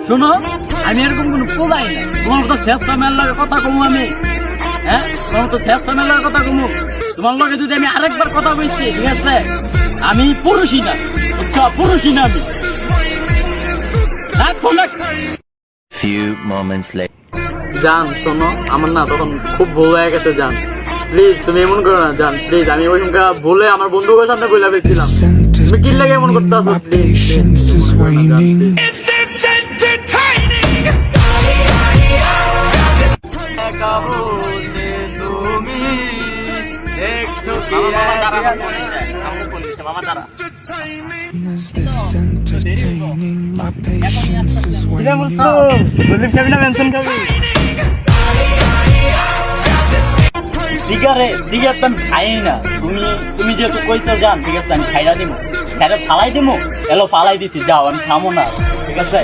শোনো, আমি এরকম কোনো পোলাই না। তোমার তো শেষ সময়ের লাগে কথা কমু আমি, হ্যাঁ? তোমার তো শেষ সময়ের লাগে কথা কমু। তোমার লগে যদি আমি আরেকবার কথা কইছি, ঠিক আছে, আমি পুরুষই না, বুঝছো? পুরুষই না আমি। রাখ ফোন রাখ। Few moments later. জান শোনো, আমার না তখন খুব ভুল হয়ে গেছে জান। প্লিজ তুমি এমন করো না জান, প্লিজ। আমি ওই সময় ভুলে আমার বন্ধুদের সামনে বলে ফেলছিলাম। তুমি কি লাগে এমন করতে আসো? প্লিজ তুমি দেখছো কি মামা তারা Is this entertaining? My patience is waning. Cigarette আমি খাই না। তুমি যেহেতু কইছো জান, ঠিক আছে, আমি খাইরা দিব, খাইরা ফালাই দিব। এলো ফালাই দিছি, যাও, আমি খামো না, ঠিক আছে।